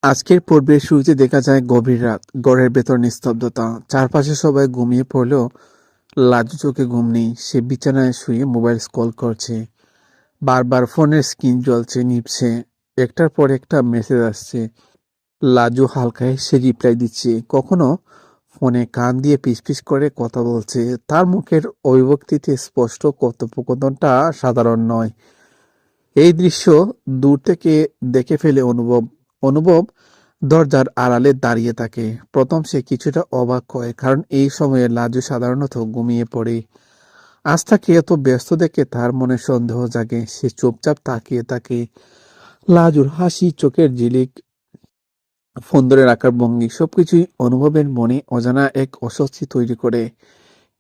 আজকের পর্বের শুরুতে দেখা যায় গভীর রাত, ঘরের ভেতর নিস্তব্ধতা। চারপাশে সবাই ঘুমিয়ে পড়লেও লাজু চোখে ঘুম নেই। সে বিছানায় শুয়ে মোবাইল স্ক্রল করছে। বারবার ফোনের স্ক্রিন জ্বলছে, নিভছে। একটার পর একটা মেসেজ আসছে। লাজু হালকা হেসে রিপ্লাই দিচ্ছে। কখনো ফোনে কান দিয়ে পিস করে কথা বলছে। তার মুখের অভিব্যক্তিতে স্পষ্ট কথোপকথনটা সাধারণ নয়। এই দৃশ্য দূর থেকে দেখে ফেলে অনুভব। অনুভব দরজার আড়ালে দাঁড়িয়ে থাকে। প্রথম সে কিছুটা অবাক হয়, কারণ এই সময়ে লাজু সাধারণত ঘুমিয়ে পড়ে। আজ তাকে এত ব্যস্ত দেখে তার মনে সন্দেহ জাগে। সে চুপচাপ তাকিয়ে থাকে। লাজুর হাসি, চোখের ঝিলিক, ফোন ধরে রাখার ভঙ্গি সবকিছুই অনুভবের মনে অজানা এক অস্বস্তি তৈরি করে।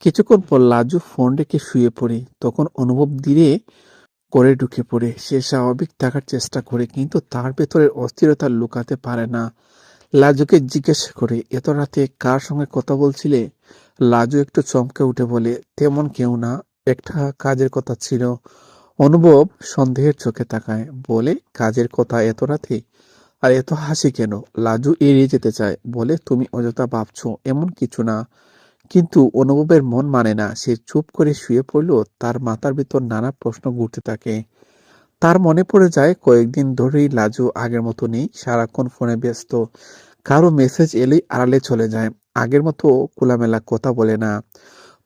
কিছুক্ষণ পর লাজু ফোন রেখে শুয়ে পড়ে। তখন অনুভব ধীরে করে ঢুকে পড়ে। সে স্বাভাবিক থাকার চেষ্টা করে, কিন্তু তার ভেতরের অস্থিরতা লুকাতে পারে না। লাজুকে জিজ্ঞেস করে, এত রাতে কার সঙ্গে কথা বলছিলে? লাজু একটু চমকে উঠে বলে, তেমন কেউ না, একটা কাজের কথা ছিল। অনুভব সন্দেহের চোখে তাকায়, বলে, কাজের কথা এত রাতে? আর এত হাসি কেন? লাজু এড়িয়ে যেতে চায়, বলে, তুমি অযথা ভাবছো, এমন কিছু না। কিন্তু অনুভবের মন মানে না। সে চুপ করে শুয়ে পড়লেও তার মাথার ভিতর নানা প্রশ্ন ঘুরতে থাকে। তার মনে পড়ে যায় কয়েকদিন ধরেই লাজু আগের মতো নেই। সারাক্ষণ ফোনে ব্যস্ত। কারো মেসেজ এলেই আড়ালে চলে যায়। আগের মতো খোলামেলা কথা বলে না।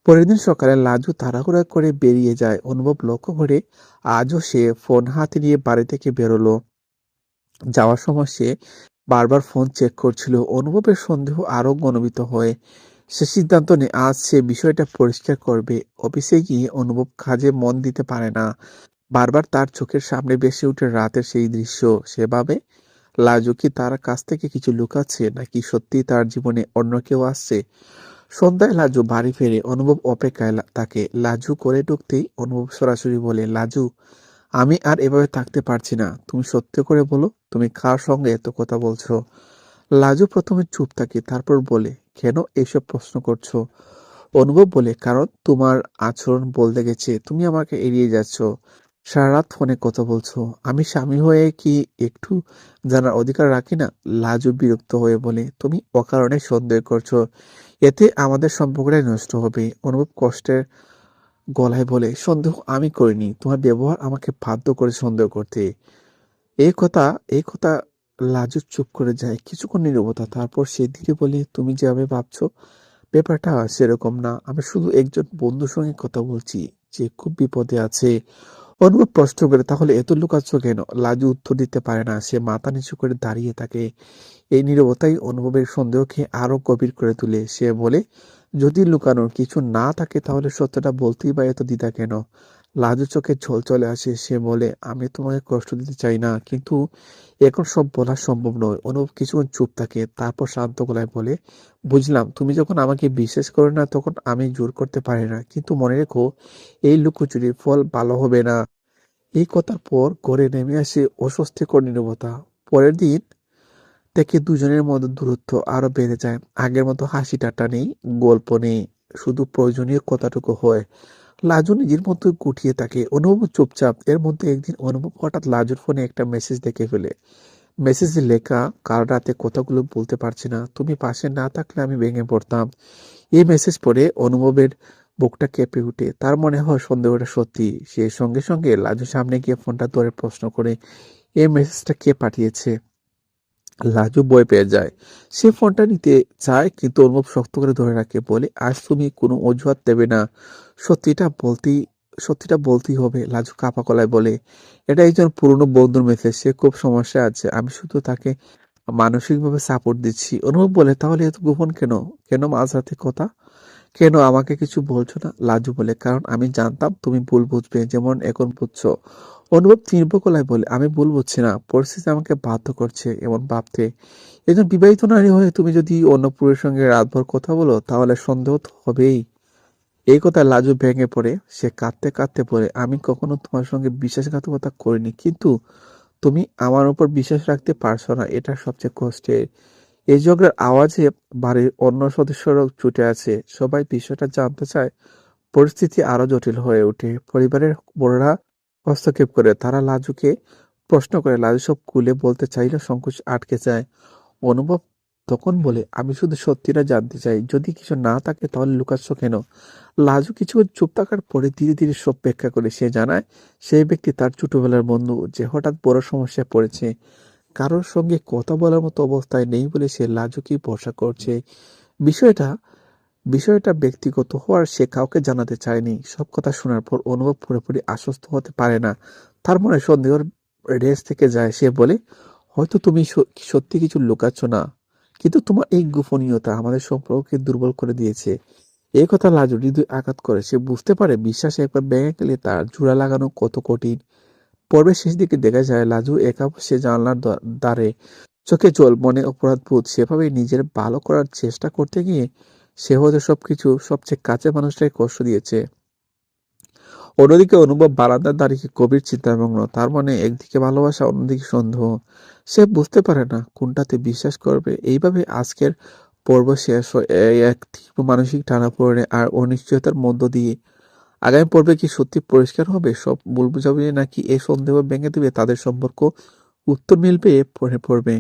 পরের দিন সকালে লাজু তাড়াহুড়া করে বেরিয়ে যায়। অনুভব লক্ষ্য করে আজও সে ফোন হাতে নিয়ে বাড়ি থেকে বেরোলো। যাওয়ার সময় সে বারবার ফোন চেক করছিল। অনুভবের সন্দেহ আরো ঘনীভূত হয়। সে সিদ্ধান্ত নেয় আজ সে বিষয়টা পরিষ্কার করবে। অফিসে গিয়ে অনুভব কাজে মন দিতে পারে না। বারবার তার চোখের সামনে ভেসে ওঠে রাতের সেই দৃশ্য। সে ভাবে, লাজু কি তার কাছ থেকে কিছু লুকাচ্ছে, নাকি সত্যি তার জীবনে অন্য কেউ আসছে। সন্ধ্যায় লাজু বাড়ি ফেরে। অনুভব অপেক্ষায় থাকে। লাজু করে ঢুকতেই অনুভব সরাসরি বলে, লাজু, আমি আর এভাবে থাকতে পারছি না। তুমি সত্যি করে বলো, তুমি কার সঙ্গে এত কথা বলছো? লাজু প্রথমে চুপ থাকে, তারপর বলে, কেন এইসব প্রশ্ন করছো? অনুভব বলে, কারণ তোমার আচরণ বলতে গেছে তুমি আমাকে এড়িয়ে যাচ্ছ। সারা রাত ফোনে কথা বলছো। আমি স্বামী হয়ে কি একটু জানার অধিকার রাখি না? লাজু বিরক্ত হয়ে বলে, তুমি অকারণে সন্দেহ করছো। এতে আমাদের সম্পর্কটাই নষ্ট হবে। অনুভব কষ্টের গলায় বলে, সন্দেহ আমি করিনি, তোমার ব্যবহার আমাকে বাধ্য করে সন্দেহ করতে। এই কথা এই কথা লাজু চুপ করে যায়। কিছুক্ষণ নীরবতা। তারপর সে ধীরে বলে, তুমি যেভাবে ভাবছো ব্যাপারটা সেরকম না। আমি শুধু একজন বন্ধুর সঙ্গে কথা বলছি, যে খুব বিপদে আছে। অনুভব প্রশ্ন করে, তাহলে এত লুকাচ্ছ কেন? লাজু উত্তর দিতে পারে না। সে মাথা নিচু করে দাঁড়িয়ে থাকে। এই নীরবতাই অনুভবের সন্দেহকে আরো গভীর করে তোলে। সে বলে, যদি লুকানোর কিছু না থাকে তাহলে সত্যটা বলতেই বা এত দ্বিধা কেন? লাজু চোখে জল চলে আসে। সে বলে, আমি তোমাকে কষ্ট দিতে চাই না, কিন্তু এখন সব বলা সম্ভব নয়। অনুভব কিছুক্ষণ চুপ থাকে, তারপর শান্ত গলায় বলে, বুঝলাম, তুমি যখন আমাকে বিশ্বাস করো না তখন আমি জোর করতে পারি না, কিন্তু মনে রেখো, এই লুকোচুরির ফল ভালো হবে না। এই কথার পর ঘরে নেমে আসে অস্বস্তিকর নীরবতা। পরের দিন থেকে দুজনের মধ্যে দূরত্ব আরো বেড়ে যায়। আগের মতো হাসি ঠাট্টা নেই, গল্প নেই, শুধু প্রয়োজনীয় কথাটুকু হয়। লাজু নিজের মতো গুটিয়ে থাকে। অনুভব চুপচাপ। এর মধ্যে একদিন অনুভব হঠাৎ লাজুর ফোনে একটা মেসেজ দেখে ফেলে। মেসেজে লেখা, কাল রাতে কথাগুলো বলতে পারছি না, তুমি পাশে না থাকলে আমি ভেঙে পড়তাম। এই মেসেজ পড়ে অনুভবের বুকটা কেঁপে উঠে। তার মনে হয় সন্দেহটা সত্যি। সে সঙ্গে সঙ্গে লাজুর সামনে গিয়ে ফোনটা ধরে প্রশ্ন করে, এই মেসেজটা কে পাঠিয়েছে? লাজু ভয় পেয়ে যায়। সে ফোনটা নিতে চায়, কিন্তু অনুভব শক্ত করে ধরে রাখে, বলে, আজ তুমি কোনো অজুহাত দেবে না। সত্যিটা বলতেই সত্যিটা বলতেই হবে। লাজু কাঁপা গলায় বলে, এটা একজন পুরনো বন্ধুর মেসেজ, সে খুব সমস্যায় আছে, আমি শুধু তাকে মানসিকভাবে সাপোর্ট দিচ্ছি। অনুভব বলে, তাহলে এত গোপন কেন? কেন মাঝরাতে কথা? কেন আমাকে কিছু বলছো না? লাজু বলে, কারণ আমি জানতাম তুমি ভুল বুঝবে, যেমন এখন বুঝছো। অনুভব তীব্র গলায় বলে, আমি ভুল বুঝছি না, পরিস্থিতি আমাকে বাধ্য করছে এমন ভাবতে। একজন বিবাহিত নারী হয়ে তুমি যদি অন্য পুরুষের সঙ্গে রাতভর কথা বলো, তাহলে সন্দেহ তো হবেই। এই কথা লাজু ভেঙে পড়ে। সে কাঁদতে কাঁদতে বলে, আমি কখনো তোমার সঙ্গে বিশ্বাসঘাতকতা করিনি, কিন্তু তুমি আমার উপর বিশ্বাস রাখতে পারছো না, এটা সবচেয়ে কষ্টের। এই ঝগড়ার আওয়াজে বাড়ির অন্য সদস্যরাও ছুটে আসে। সবাই বিষয়টা জানতে চায়। পরিস্থিতি আরো জটিল হয়ে ওঠে। পরিবারের বড়রা হস্তক্ষেপ করে। তারা লাজুকে প্রশ্ন করে। লাজু সব খুলে বলতে চাইলেও সংকোচ আটকে যায়। অনুভব তখন বলে, আমি শুধু সত্যিটা জানতে চাই, যদি কিছু না থাকে তাহলে লুকাচ্ছ কেন? লাজু কিছুক্ষণ চুপ থাকার পরে ধীরে ধীরে সব ব্যাখ্যা করে। সে জানায় সেই ব্যক্তি তার ছোটবেলার বন্ধু, যে হঠাৎ বড় সমস্যায় পড়েছে। কারোর সঙ্গে কথা বলার মতো অবস্থায় নেই বলে সে লাজুকে ভরসা করছে। বিষয়টা বিষয়টা ব্যক্তিগত হওয়ার সে কাউকে জানাতে চায়নি। সব কথা শোনার পর অনুভব পুরোপুরি আশ্বস্ত হতে পারে না। তার মনে সন্দেহের রেস থেকে যায়। সে বলে, হয়তো তুমি সত্যি কিছু লুকাচ্ছ না, কিন্তু তোমার এই গোপনীয়তা আমাদের সম্পর্ককে দুর্বল করে দিয়েছে। এই কথা লাজু হৃদয় আঘাত করে। সে বুঝতে পারে বিশ্বাসে একবার ভেঙে গেলে তার জোড়া লাগানো কত কঠিন। পর্বের শেষ দিকে দেখা যায় লাজু একা বসে জানলার ধারে, চোখে জল, মনে অপরাধবোধ। সেভাবে নিজের ভালো করার চেষ্টা করতে গিয়ে সে হয়তো সবচেয়ে কাছের মানুষটাই কষ্ট দিয়েছে। অন্যদিকে অনুভব বারান্দার দাঁড়িয়ে গভীর চিন্তামগ্ন। তার মনে একদিকে ভালোবাসা, অন্যদিকে সন্দেহ। সে বুঝতে পারে না কোনটাতে বিশ্বাস করবে। এইভাবে আজকের পর্ব শেষ হয় এই এক তীব্র মানসিক টানাপোড়েনে আর অনিশ্চয়তার মধ্য দিয়ে। আগামী পর্বে কি সত্যি পরিষ্কার হবে সব ভুল বোঝাবুঝি, নাকি এই সন্দেহ ভেঙে দেবে তাদের সম্পর্ক? উত্তর মিলবে পরে পড়বে।